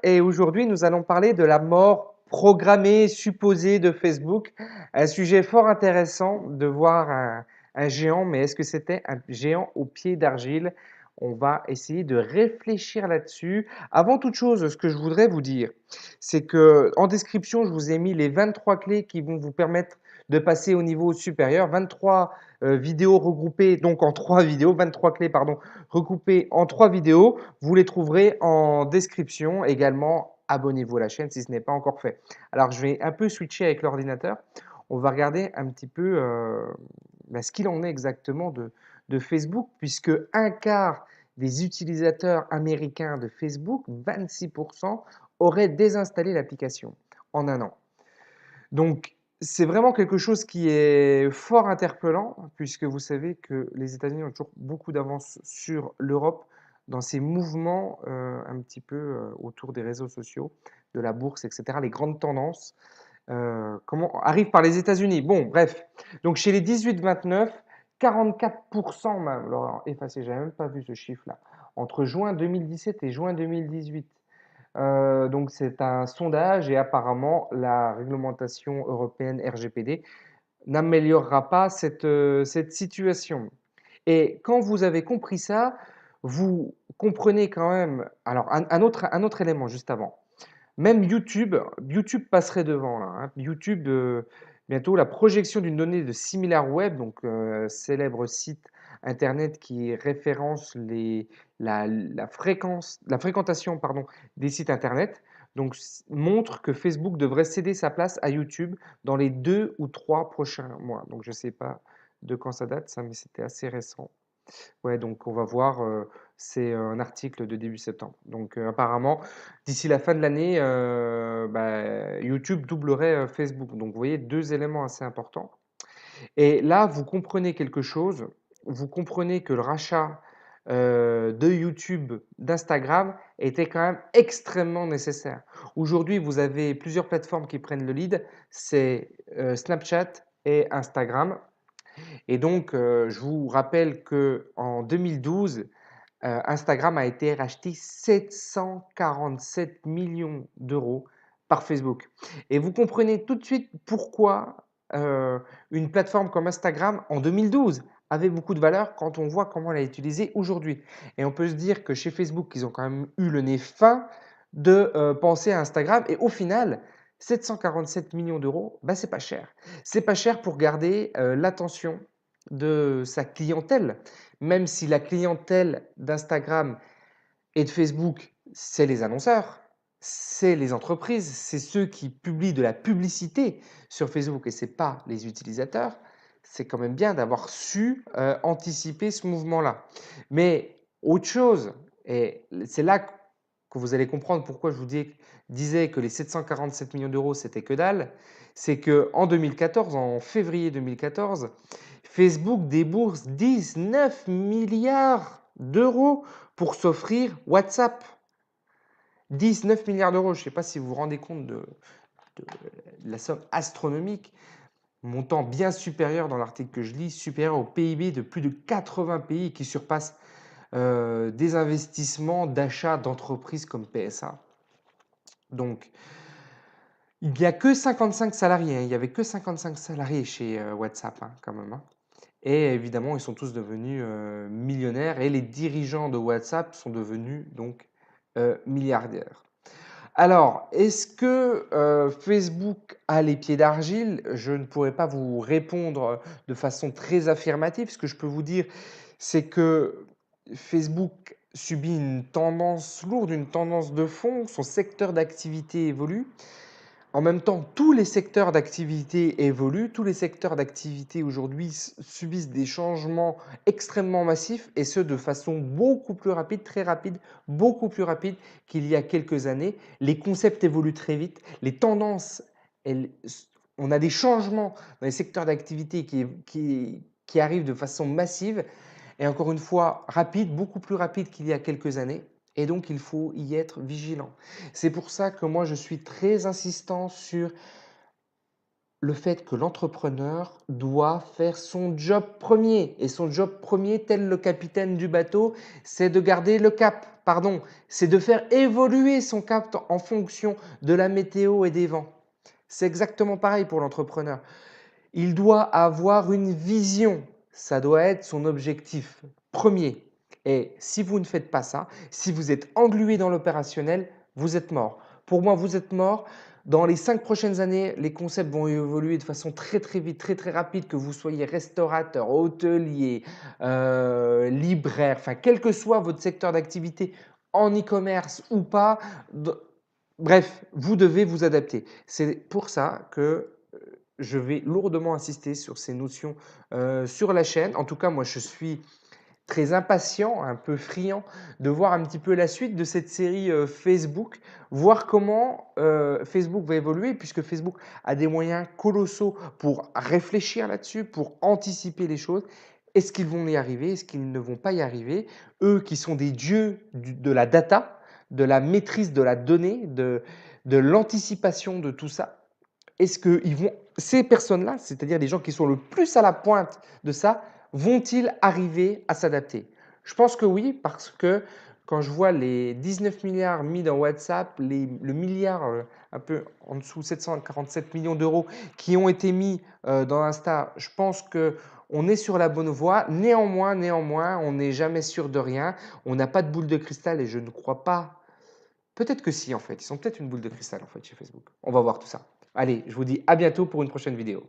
et aujourd'hui nous allons parler de la mort programmée supposée de Facebook. Un sujet fort intéressant de voir un géant, mais est-ce que c'était un géant aux pieds d'argile? On va essayer de réfléchir là-dessus. Avant toute chose, ce que je voudrais vous dire, c'est que en description, je vous ai mis les 23 clés qui vont vous permettre de passer au niveau supérieur. 23 vidéos regroupées, donc en 3 vidéos, 23 clés, pardon, regroupées en 3 vidéos. Vous les trouverez en description. Également, abonnez-vous à la chaîne si ce n'est pas encore fait. Alors, je vais un peu switcher avec l'ordinateur. On va regarder un petit peu ce qu'il en est exactement de Facebook, puisque un quart des utilisateurs américains de Facebook, 26%, auraient désinstallé l'application en un an. Donc, c'est vraiment quelque chose qui est fort interpellant, puisque vous savez que les États-Unis ont toujours beaucoup d'avance sur l'Europe dans ces mouvements un petit peu autour des réseaux sociaux, de la bourse, etc. Les grandes tendances comment arrivent par les États-Unis. Bon, bref. Donc, chez les 18-29, 44% même, alors effacé, j'avais même pas vu ce chiffre-là, entre juin 2017 et juin 2018. Donc c'est un sondage et apparemment la réglementation européenne RGPD n'améliorera pas cette situation. Et quand vous avez compris ça, vous comprenez quand même. Alors un autre élément juste avant. Même YouTube passerait devant là, hein. YouTube, bientôt la projection d'une donnée de SimilarWeb, donc célèbre site internet qui référence la fréquentation pardon, des sites internet, donc montre que Facebook devrait céder sa place à YouTube dans les 2 ou 3 prochains mois. Donc je ne sais pas de quand ça date, ça, mais c'était assez récent. Ouais, donc on va voir, c'est un article de début septembre. Donc apparemment, d'ici la fin de l'année, YouTube doublerait Facebook. Donc vous voyez deux éléments assez importants. Et là, vous comprenez quelque chose. Vous comprenez que le rachat de YouTube, d'Instagram, était quand même extrêmement nécessaire. Aujourd'hui, vous avez plusieurs plateformes qui prennent le lead. C'est Snapchat et Instagram. Et donc, je vous rappelle qu'en 2012, Instagram a été racheté 747 millions d'euros par Facebook. Et vous comprenez tout de suite pourquoi une plateforme comme Instagram en 2012 avait beaucoup de valeur quand on voit comment elle est utilisée aujourd'hui. Et on peut se dire que chez Facebook, ils ont quand même eu le nez fin de penser à Instagram. Et au final, 747 millions d'euros, bah, c'est pas cher. C'est pas cher pour garder l'attention de sa clientèle, même si la clientèle d'Instagram et de Facebook, c'est les annonceurs, c'est les entreprises, c'est ceux qui publient de la publicité sur Facebook et ce n'est pas les utilisateurs. C'est quand même bien d'avoir su anticiper ce mouvement-là. Mais autre chose, et c'est là que vous allez comprendre pourquoi je vous disais que les 747 millions d'euros, c'était que dalle, c'est qu'en 2014, en février 2014, Facebook débourse 19 milliards d'euros pour s'offrir WhatsApp. 19 milliards d'euros, je ne sais pas si vous vous rendez compte de la somme astronomique, montant bien supérieur dans l'article que je lis, supérieur au PIB de plus de 80 pays qui surpasse des investissements d'achat d'entreprises comme PSA. Donc, il n'y a que 55 salariés, hein, il n'y avait que 55 salariés chez WhatsApp hein, quand même. Hein. Et évidemment, ils sont tous devenus millionnaires et les dirigeants de WhatsApp sont devenus donc milliardaires. Alors, est-ce que Facebook a les pieds d'argile? Je ne pourrais pas vous répondre de façon très affirmative. Ce que je peux vous dire, c'est que Facebook subit une tendance lourde, une tendance de fond. Son secteur d'activité évolue. En même temps, tous les secteurs d'activité évoluent, tous les secteurs d'activité aujourd'hui subissent des changements extrêmement massifs et ce de façon beaucoup plus rapide, très rapide, beaucoup plus rapide qu'il y a quelques années. Les concepts évoluent très vite, les tendances, on a des changements dans les secteurs d'activité qui arrivent de façon massive et encore une fois rapide, beaucoup plus rapide qu'il y a quelques années. Et donc, il faut y être vigilant. C'est pour ça que moi, je suis très insistant sur le fait que l'entrepreneur doit faire son job premier. Et son job premier, tel le capitaine du bateau, c'est de garder le cap. pardon, c'est de faire évoluer son cap en fonction de la météo et des vents. C'est exactement pareil pour l'entrepreneur. Il doit avoir une vision. Ça doit être son objectif premier. Et si vous ne faites pas ça, si vous êtes englué dans l'opérationnel, vous êtes mort. Pour moi, vous êtes mort. Dans les 5 prochaines années, les concepts vont évoluer de façon très très vite, très très rapide, que vous soyez restaurateur, hôtelier, libraire, enfin quel que soit votre secteur d'activité, en e-commerce ou pas. Bref, vous devez vous adapter. C'est pour ça que je vais lourdement insister sur ces notions sur la chaîne. En tout cas, moi, je suis très impatient, un peu friand de voir un petit peu la suite de cette série Facebook, voir comment Facebook va évoluer, puisque Facebook a des moyens colossaux pour réfléchir là-dessus, pour anticiper les choses. Est-ce qu'ils vont y arriver? Est-ce qu'ils ne vont pas y arriver? Eux qui sont des dieux de la data, de la maîtrise de la donnée, de l'anticipation de tout ça. Est-ce que ces personnes-là, c'est-à-dire les gens qui sont le plus à la pointe de ça, vont-ils arriver à s'adapter? Je pense que oui, parce que quand je vois les 19 milliards mis dans WhatsApp, le milliard un peu en dessous, 747 millions d'euros qui ont été mis dans Insta, je pense qu'on est sur la bonne voie. Néanmoins, on n'est jamais sûr de rien. On n'a pas de boule de cristal et je ne crois pas. Peut-être que si, en fait. Ils sont peut-être une boule de cristal, en fait, chez Facebook. On va voir tout ça. Allez, je vous dis à bientôt pour une prochaine vidéo.